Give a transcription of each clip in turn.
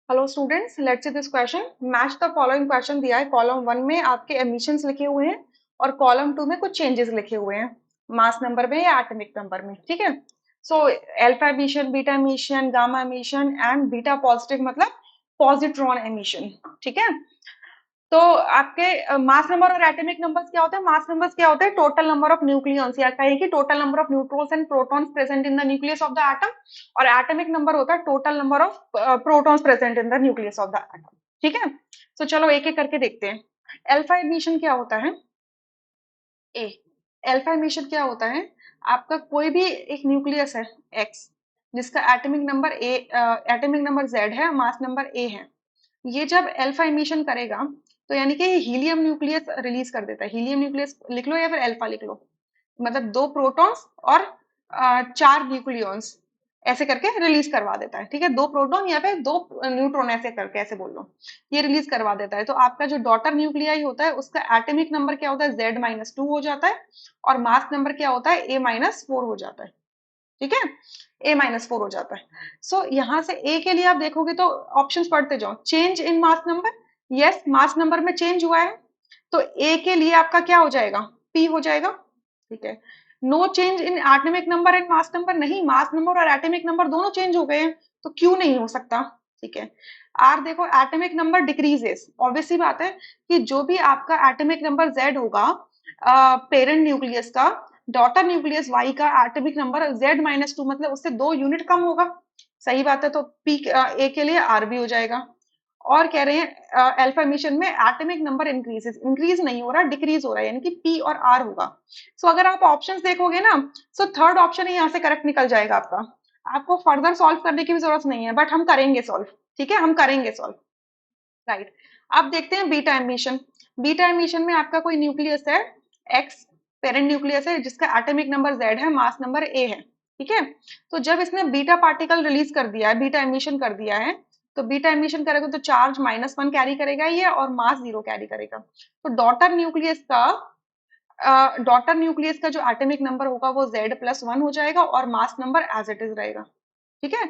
Hello students, let's see this question. Match the following question दिया है। Column one में आपके एमिशंस लिखे हुए हैं और कॉलम टू में कुछ चेंजेस लिखे हुए हैं मास नंबर में या एटॉमिक नंबर में। ठीक है। So alpha emission, beta emission, gamma emission and beta positive मतलब पॉजिट्रॉन एमिशन। ठीक है। तो आपके मास नंबर और एटॉमिक नंबर्स क्या होते हैं? मास नंबर्स क्या होते हैं? टोटल नंबर ऑफ न्यूक्लियॉन्स, या कहिए कि total number of neutrons and protons present in the nucleus of the atom. और एटॉमिक नंबर होता है total number of protons present in the nucleus of the atom. ठीक है। तो चलो एक एक करके देखते हैं। अल्फा एमिशन क्या होता है? ए। अल्फा एमिशन क्या होता है? आपका कोई भी एक न्यूक्लियस है एक्स, जिसका atomic number A, atomic number Z है, मास नंबर ए है। ये जब अल्फा इमिशन करेगा तो यानी कि हीलियम न्यूक्लियस रिलीज कर देता है। हीलियम न्यूक्लियस लिख लो या फिर अल्फा लिख लो। मतलब दो प्रोटॉन्स और चार न्यूक्लियॉन्स ऐसे करके रिलीज करवा देता है। ठीक है। दो प्रोटॉन या फिर दो न्यूट्रॉन ऐसे करके, ऐसे बोल लो, ये रिलीज करवा देता है। तो आपका जो डॉटर न्यूक्लियाई होता है उसका एटॉमिक नंबर क्या होता है? Z-2 हो जाता है। और मास नंबर क्या होता है? A-4 हो जाता है। ठीक है। A-4 हो जाता है। सो यहाँ से ए के लिए आप देखोगे तो ऑप्शंस पढ़ते जाओ। Change in mass number, yes mass number में चेंज हुआ है, तो ए के लिए आपका क्या हो जाएगा? पी हो जाएगा। ठीक है। No change in atomic number and mass number, नहीं मास नंबर और एटॉमिक नंबर दोनों चेंज हो गए हैं, तो क्यू नहीं हो सकता। ठीक है। आर देखो, एटॉमिक नंबर डिक्रीजेस, ऑब्वियस सी बात है कि जो भी आपका एटॉमिक नंबर जेड होगा पेरेंट न्यूक्लियस का, डॉटर न्यूक्लियस वाई का एटॉमिक नंबर Z-2 मतलब उससे 2 यूनिट कम होगा। सही बात है। तो पी ए के लिए आर भी हो जाएगा। और कह रहे हैं अल्फा मिशन में एटॉमिक नंबर इंक्रीजेस, इंक्रीज नहीं हो रहा, डिक्रीज हो रहा है, यानी कि पी और आर होगा। सो अगर आप ऑप्शंस देखोगे ना, सो थर्ड ऑप्शन ही यहाँ से करेक्ट निकल जाएगा आपका। आपको फर्दर सॉल्व करने की भी जरूरत नहीं है, बट हम करेंगे सॉल्व। ठीक है, हम करेंगे सॉल्व। राइट। अब देखते हैं बीटा एमिशन। बीटा एमिशन में आपका कोई न्यूक्लियस है एक्स, पेरेंट न्यूक्लियस है जिसका एटॉमिक नंबर जेड है, मास नंबर ए है। ठीक है। तो जब इसने बीटा पार्टिकल रिलीज कर दिया है, बीटा एमिशन कर दिया है, तो बीटा एमिशन करेगा तो चार्ज -1 कैरी करेगा ये, और मास 0 कैरी करेगा। तो डॉटर न्यूक्लियस का जो एटॉमिक नंबर होगा वो Z+1 हो जाएगा और mass number as it is रहेगा। ठीक है।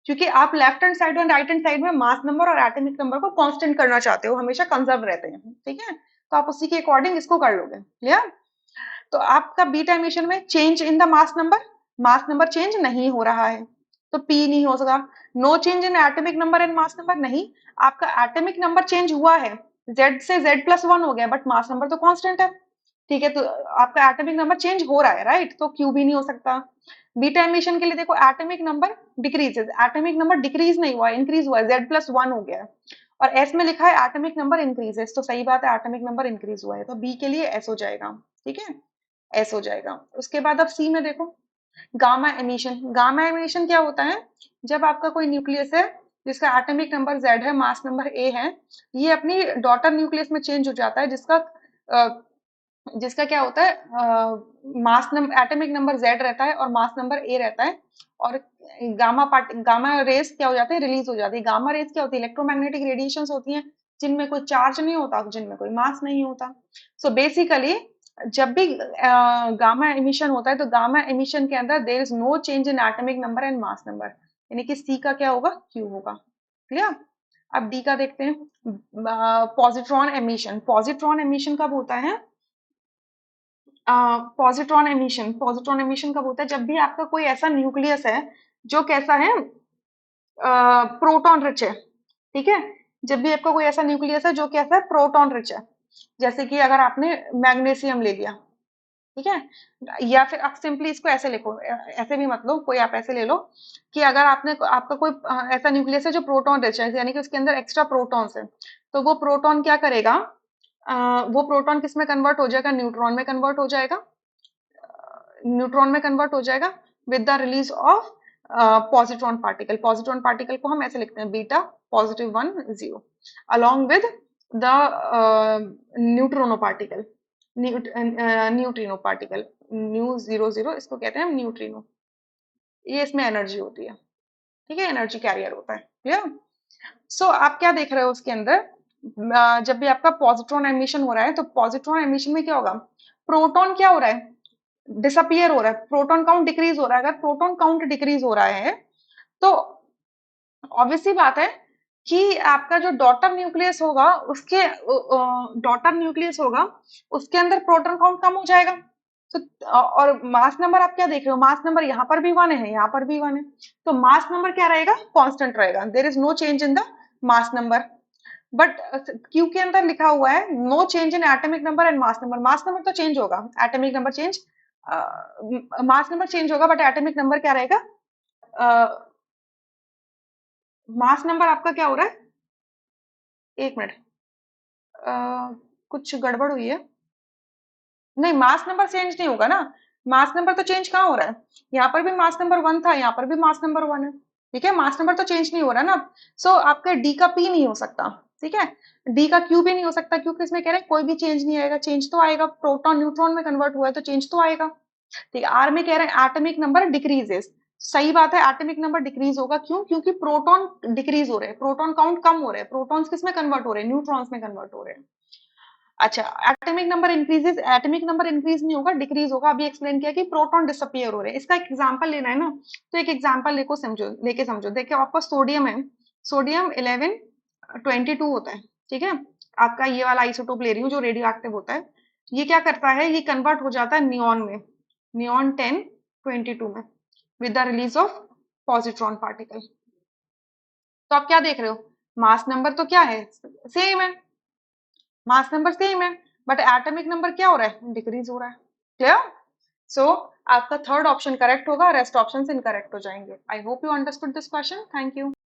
क्योंकि आप लेफ्ट हैंड साइड और राइट हैंड साइड में मास नंबर और एटॉमिक नंबर को कांस्टेंट करना चाहते हो, हमेशा कंजर्व रहते हैं। ठीक है। तो आप उसी के अकॉर्डिंग इसको कर लोगे। क्लियर? तो आपका बीटा एमिशन में change in the mass number change नहीं हो रहा है, तो पी नहीं हो सका। No change in atomic number and mass number, नहीं, आपका एटॉमिक नंबर चेंज हुआ है, जेड से Z+1 हो गया, बट मास नंबर तो कांस्टेंट है। ठीक है। तो आपका एटॉमिक नंबर चेंज हो रहा है, राइट, तो क्यू भी नहीं हो सकता। बीटा एमिशन के लिए देखो, atomic number decreases, atomic number decrease नहीं हुआ, इंक्रीज हुआ है, Z+1 हो गया है। और एस में लिखा है एटॉमिक नंबर इंक्रीजेस, तो सही बात है, एटॉमिक नंबर इंक्रीज हुआ है, तो बी के लिए एस हो जाएगा। ठीक है। एस हो जाएगा। उसके बाद अब सी में देखो, गामा एमिशन। गामा एमिशन क्या होता है? जब आपका कोई न्यूक्लियस है जिसका एटॉमिक नंबर जेड है, मास नंबर ए है, ये अपनी डॉटर न्यूक्लियस में चेंज हो जाता है, जिसका क्या होता है, mass number atomic number Z रहता है और मास नंबर ए रहता है। और गामा रेस क्या हो जाते हैं? रिलीज हो जाती है। गामा रेस क्या होती है? इलेक्ट्रोमैग्नेटिक रेडिएशंस होती हैं, जिनमें कोई चार्ज नहीं होता, जिनमें कोई मास नहीं होता। सो बेसिकली जब भी गामा एमिशन होता है तो गामा एमिशन के अंदर there is no change in atomic number and mass number, यानी कि सी का क्या होगा? क्यू होगा। क्लियर? अब डी का देखते हैं। Positron emission. पॉजिट्रॉन एमिशन कब होता है? पॉजिट्रॉन एमिशन कब होता है? जब भी आपका कोई ऐसा न्यूक्लियस है जो कैसा है, प्रोटॉन रिच है। ठीक है। जब भी आपका कोई ऐसा न्यूक्लियस है जो कैसा है, प्रोटॉन रिच है। जैसे कि अगर आपने मैग्नीशियम ले लिया, ठीक है, या फिर आप सिंपली इसको ऐसे लिखो, ऐसे भी मत लो, कोई आप ऐसे ले लो कि अगर आपका कोई ऐसा न्यूक्लियस है जो प्रोटॉन रिच है, यानी कि उसके अंदर एक्स्ट्रा प्रोटॉन्स है, तो वो प्रोटॉन क्या करेगा? वो प्रोटॉन किस में कन्वर्ट हो जाएगा? न्यूट्रॉन में कन्वर्ट हो जाएगा। न्यूट्रॉन में कन्वर्ट हो जाएगा with the release of positron particle. Positron particle को हम ऐसे लिखते हैं, beta +1 0 along with the neutrino particle, neutrino particle, nu 0 0, इसको कहते हैं न्यूट्रिनो। ये इसमें एनर्जी होती है। ठीक है, एनर्जी कैरियर होता है। क्लियर? सो आप क्या देख रहे हो उसके अंदर? जब भी आपका पॉजिट्रॉन एमिशन हो रहा है तो पॉजिट्रॉन एमिशन में क्या होगा? प्रोटॉन क्या हो रहा है? डिसअपियर हो रहा है, प्रोटॉन काउंट डिक्रीज हो रहा है। अगर प्रोटॉन काउंट डिक्रीज हो रहा है तो ऑब्वियस सी बात है कि आपका जो डॉटर न्यूक्लियस होगा उसके डॉटर न्यूक्लियस होगा उसके अंदर प्रोटॉन काउंट कम हो जाएगा। तो और मास नंबर आप क्या देख रहे हो, मास नंबर यहाँ पर भी 1 है, यहाँ पर भी 1 है, तो मास नंबर क्या रहेगा, कांस्टेंट रहेगा, there is no change in the mass number. But Q के अंदर लिखा हुआ है no change in atomic number and mass number. Mass number तो चेंज होगा, atomic number change, mass number change होगा बट एटॉमिक नंबर क्या रहेगा, मास नंबर आपका क्या हो रहा है, एक मिनट, अ, कुछ गड़बड़ हुई है, नहीं मास नंबर चेंज नहीं होगा ना, मास नंबर तो चेंज कहाँ हो रहा है, यहाँ पर भी मास नंबर 1 था, यहाँ पर भी मास नंबर 1 है, ठीक है, मास नंबर तो चेंज नहीं हो रहा ना। सो आपका डी का पी नहीं हो सकता, ठीक है, डी का क्यू भी नहीं हो सकता, क्योंकि इसमें कह रहे हैं कोई भी चेंज नहीं आएगा, चेंज तो आएगा, प्रोटॉन न्यूट्रॉन में कन्वर्ट हुआ है तो चेंज तो आएगा। ठीक है, आर में कह रहे हैं एटॉमिक नंबर डिक्रीजेस, सही बात है, एटॉमिक नंबर डिक्रीज होगा, क्यों, क्योंकि प्रोटॉन डिक्रीज हो रहे हैं, प्रोटॉन काउंट कम हो रहे हैं, प्रोटॉन्स किस में कन्वर्ट हो रहे हैं, न्यूट्रॉन्स में कन्वर्ट हो रहे हैं। अच्छा, atomic number increases, atomic number increase नहीं होगा, डिक्रीज होगा, अभी एक्सप्लेन किया कि प्रोटॉन डिसअपियर हो रहे हैं, इसका एक एग्जांपल लेना है ना, तो एक एग्जांपल लेके समझो, देखिए आपका सोडियम है, सोडियम 1122 होता है, ठीक है, आपका ये वाला आइसोटोप ले रही हूँ जो रेडियो एक्टिव होता है, ये क्या करता है, ये कन्वर्ट हो जाता है नियॉन में, नियॉन 1022 में, with the release of positron particle. तो आप क्या देख रहे हो, मास नंबर तो क्या है, सेम है, मास नंबर सेम है, बट एटॉमिक नंबर क्या हो रहा है, डिक्रीज हो रहा है, क्लियर। सो आपका थर्ड ऑप्शन करेक्ट होगा, रेस्ट ऑप्शन इनकरेक्ट हो जाएंगे। I hope you understood this question, thank you.